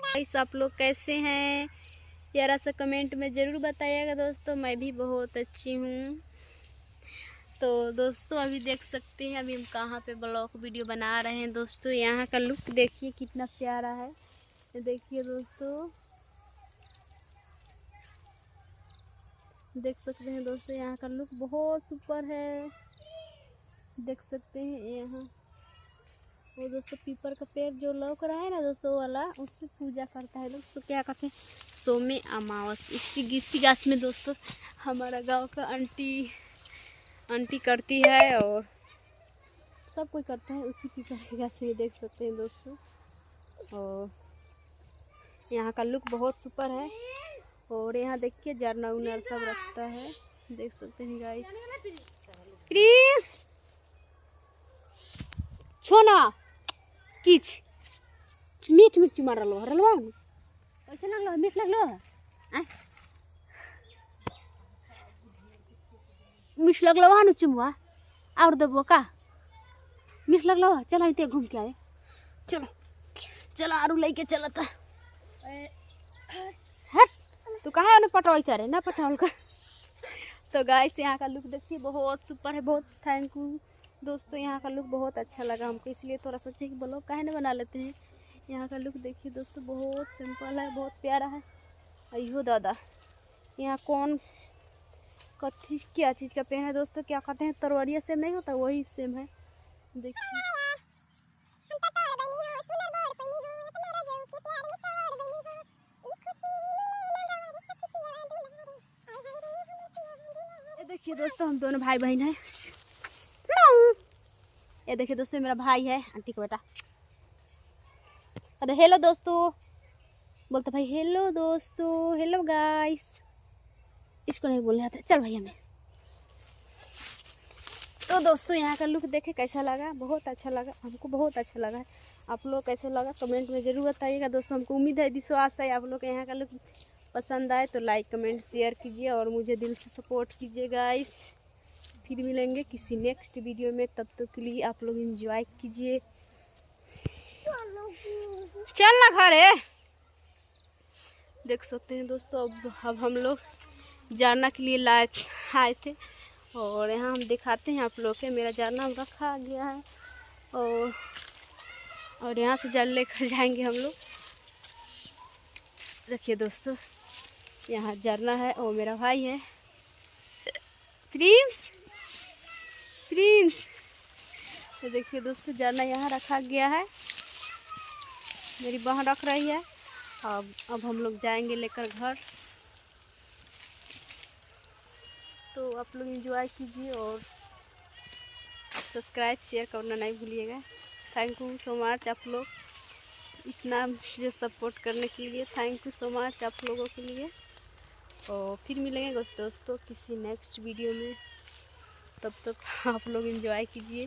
Guys आप लोग कैसे हैं यारा सा कमेंट में ज़रूर बताइएगा दोस्तों। मैं भी बहुत अच्छी हूँ। तो दोस्तों अभी देख सकते हैं अभी हम कहाँ पे ब्लॉग वीडियो बना रहे हैं दोस्तों। यहाँ का लुक देखिए कितना प्यारा है। देखिए दोस्तों, देख सकते हैं दोस्तों यहाँ का लुक बहुत सुपर है। देख सकते हैं यहाँ वो दोस्तों पीपर का पेड़ जो लौक रहा है ना दोस्तों वाला, उसमें पूजा करता है दोस्तों। क्या कहते हैं, सोमे अमावस। इसी गाछ में दोस्तों हमारा गांव का आंटी करती है और सब कोई करता है उसी पीपर के गाछ में। देख सकते हैं दोस्तों, और यहाँ का लुक बहुत सुपर है। और यहाँ देखिए जरना उनर सब रखता है, देख सकते हैं गाइस। क्रिस छोना किच मीठ मिर्ची मार रलवा कैसे लगलो, मीठ लगलो मीठ लगलो वहाँ चुमवा और देबो का मीठ लगलो। चलो इतने घूम के आए, चलो चलो आरू लेके चला था। हट तू कहाँ है पटवाई चारे ना पटावल का। तो गाइस यहाँ का लुक देखिए बहुत सुपर है। बहुत थैंक यू दोस्तों, यहाँ का लुक बहुत अच्छा लगा हमको, इसलिए थोड़ा सोचे कि ब्लॉग काहे ना बना लेते हैं। यहाँ का लुक देखिए दोस्तों बहुत सिंपल है, बहुत प्यारा है। अयो दादा, यहाँ कौन कथी क्या चीज़ का पेड़ है दोस्तों, क्या कहते हैं तरवरिया सेम नहीं होता, वही सेम है। देखिए देखिए दोस्तों हम दोनों भाई बहन हैं। ये देखिए दोस्तों मेरा भाई है, आंटी का बेटा। अरे हेलो दोस्तों बोलते भाई, हेलो दोस्तों, हेलो गाइस। इसको नहीं बोलने आता, चल भाई हमें। तो दोस्तों यहाँ का लुक देखे कैसा लगा, बहुत अच्छा लगा हमको, बहुत अच्छा लगा। आप लोग कैसा लगा कमेंट में ज़रूर बताइएगा दोस्तों। हमको उम्मीद है, विश्वास है आप लोग को यहाँ का लुक पसंद आए तो लाइक कमेंट शेयर कीजिए और मुझे दिल से सपोर्ट कीजिए गाइस। फिर मिलेंगे किसी नेक्स्ट वीडियो में, तब तक के लिए आप लोग एंजॉय कीजिए। चल ना घर है। देख सकते हैं दोस्तों अब हम लोग जानना के लिए आए थे और यहाँ हम दिखाते हैं आप लोग के। मेरा जानना रखा गया है और यहाँ से जल लेकर जाएंगे हम लोग। देखिए दोस्तों यहाँ झरना है और मेरा भाई है प्रिंस। तो देखिए दोस्तों झरना यहाँ रखा गया है, मेरी बहन रख रही है। अब हम लोग जाएंगे लेकर घर। तो आप लोग एंजॉय कीजिए और सब्सक्राइब शेयर करना नहीं भूलिएगा। थैंक यू सो मच आप लोग इतना जो सपोर्ट करने के लिए, थैंक यू सो मच आप लोगों के लिए। और फिर मिलेंगे दोस्तों किसी नेक्स्ट वीडियो में, तब तक आप लोग एंजॉय कीजिए।